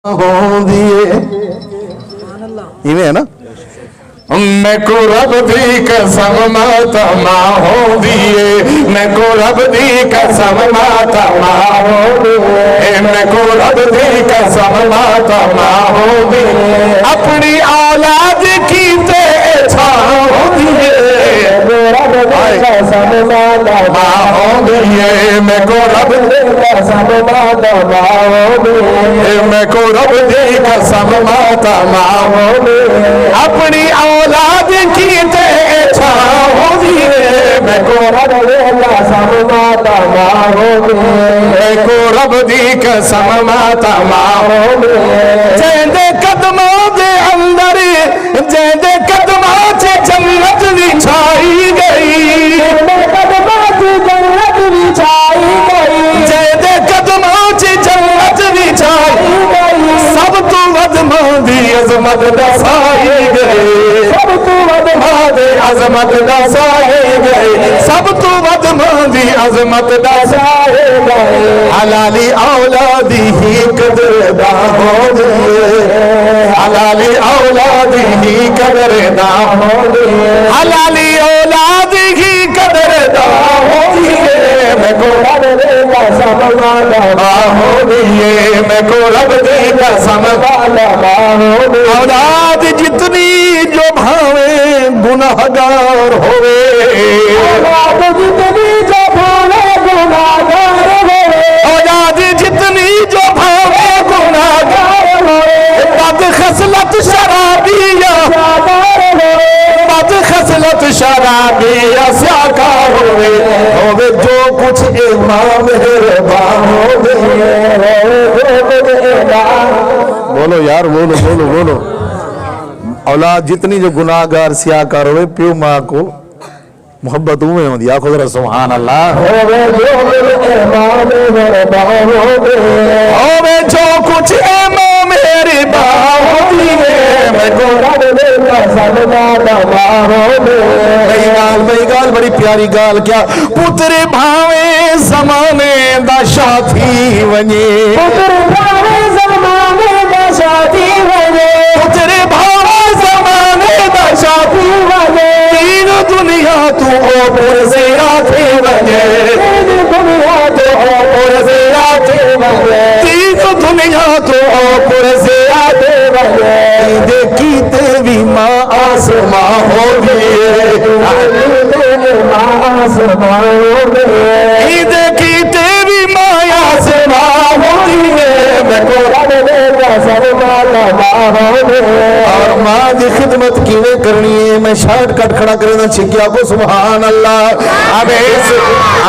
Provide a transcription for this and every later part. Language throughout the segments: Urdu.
ہے نا میں کو رب دی قسم ماتا ماں ہو دیے میں کو رب دی قسم ماتا ماں ہو دیے میں کو رب دی قسم ماتا ماں ہو دیے اپنی اولاد کی تے چھاؤ ہو دیے رب دی قسم ماتا ماں ہو دیے میں کو رب دی قسم ماتا ماں ہو دیے میں کو رب دی قسم ماتا ماں ہو دیے اپنی اولاد کی تے چھاؤ ہو دیے میں کو رب دی قسم ماتا ماں ہو دیے میں کو رب دی قسم ماتا ماں ہو دیے جیندے قدموں دے اندر جیندے قدموں چے جنت وچھائی گئی قدموں چے جنت وچھائی گئی جیندے قدموں چے جنت وچھائی گئی سب تو ود ماں دی عظمت دسائی گئی سب تو ود ماں دی عظمت دسائی گئی سب تو ود ماں دی عظمت دسائی گئی حلالی اولادی ہی قدرداں ہو دیے حلالی اولادی ہی قدرداں ہو دیے حلالی اولادی ہی قدرداں ہو دیے میں کو رب دی قسم ماتا ہو دیے میں کو رب دی قسم ماتا ہو دیے اولاد جتنی جو بھاوے گناہگار ہوئے اولاد جتنی جو بھاوے گناہگار ہوئے اولاد جتنی جو بھاوے گناہگار ہوئے بد خصلت شرابیہ بد خصلت شرابیہ سیاکار ہوئے ہوئے جو کچھ امام مہربان ہوئے بولو یار بولو بولو بولو اولاد جتنی جو گناہگار سیاکار ہوئے پیو ماں کو محبت ہوئے ہوں دیا خود رہا سبحان اللہ ہوئے جو کچھ امام مہربان ہوئے میں کو رب دی قسم ماتا ماں ہو بھئی گال بڑی پیاری گال کیا پتر بھاوے زمانے دا شاتی ونی پتر بھاوے زمانے دا شاتی ونی پتر بھاوے زمانے دا شاتی ونی تین دنیا تو اوپر سے آتے ونی تین دنیا تو اوپر سے آتے ونی تین دنیا تو اوپر سے آتے ونی دیکھی تیوی ماں آسماں ہو گئے ماں آسماں ہو گئے دیکھی تیوی ماں آسماں ہو گئے میں کو رب دی قسم ماتا ماں ہو گئے اور ماں دی خدمت کیویں کرنی ہے میں شارٹ کٹ کھڑا کرنا چھکیا کو سبحان اللہ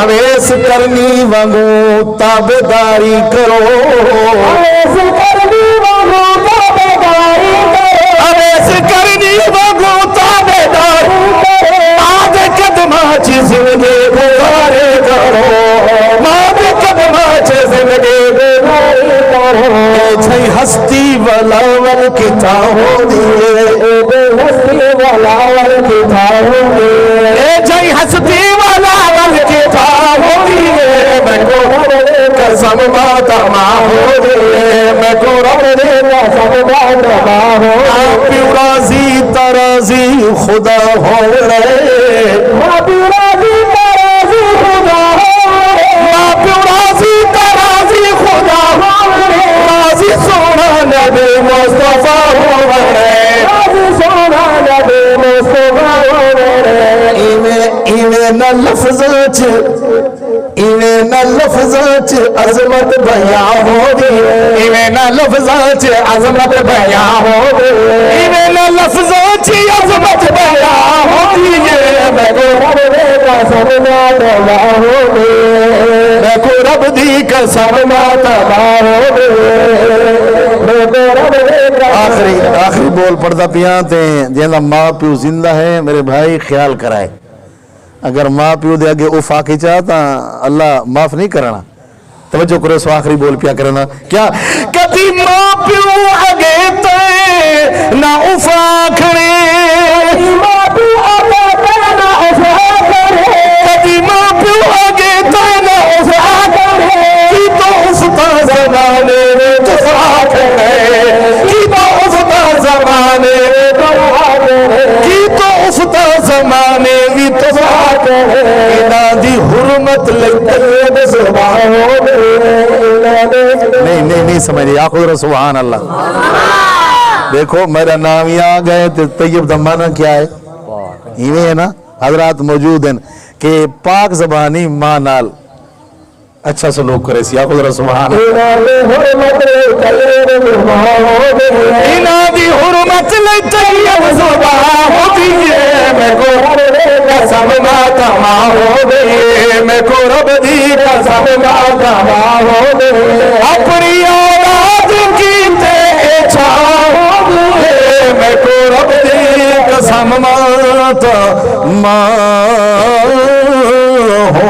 اویس کرنی وانگو تابداری کرو اویس کرنی وانگو تابداری کرو اویس کرنی وانگو تابداری کرو آدھے قدمہ چی زندگی گزارے کرو آدھے قدمہ چی زندگی گزارے کرو اے چھئی ہستی ولاول کتاو دیئے اے ہستی ولاول کتاو دیئے اے چھئی ہستی ولاول کتاو دیئے میں کو رب دی قسم ماتا ماں ہو دیئے میں کو رب دی قسم ماتا ماں ہو پیو راضی ترازی خدا ہو رہے ماں پیو راضی ترازی خدا ہو رہے ماں پیو راضی ترازی خدا ہو رہے راضی سونا نبی مصطفیٰ ہو رہے راضی سونا نبی مصطفیٰ ہو رہے ایویں نہ لفظاں چ عظمت بیان ہو دی ایویں نہ لفظاں چ عظمت بیان ہو دی ایویں نہ لفظاں چ عظمت بیان ہو دی میں کو رب دی قسم ماتا ماں ہو دی میں کو رب دی قسم ماتا ماں ہو دی میں کو رب دی آخری بول پڑھتا پیاں تے جیندہ ماں پیو زندہ ہے میرے بھائی خیال کرائے اگر ماں پیو دے آگے اف آکھی چاہتا اللہ معاف نہیں کرنا توجہ کرو سو آخری بول پیا کرنا کیا کبھی ماں پیو آگے تے نہ اف آکھنے ماں پیو آگے تے نہ اف آکھنے کبھی ماں پیو آگے تے نہ اف آکھنے کی تو اس تا زمانے میں جس آکھنے نہیں سمجھے، آخر سبحان اللہ۔ دیکھو میرا نام یہاں گئے تو طیب دمانہ کیا ہے، ایویں ہے نا، حضرات موجود ہیں کہ پاک زبانی ماں نال اچھا سلوک کرے سی، آخر سبحان اللہ۔ اینا دی حرمت لئی طیب زبان ہو دیئے، میں کو قسم ناتا ماں ہو دیئے، میں کو رب دی قسم ناتا ماں ہو دیئے، اپنی اولاد کی تے چھاؤ ہو دیئے، میں کو رب دی قسم ناتا ماں ہو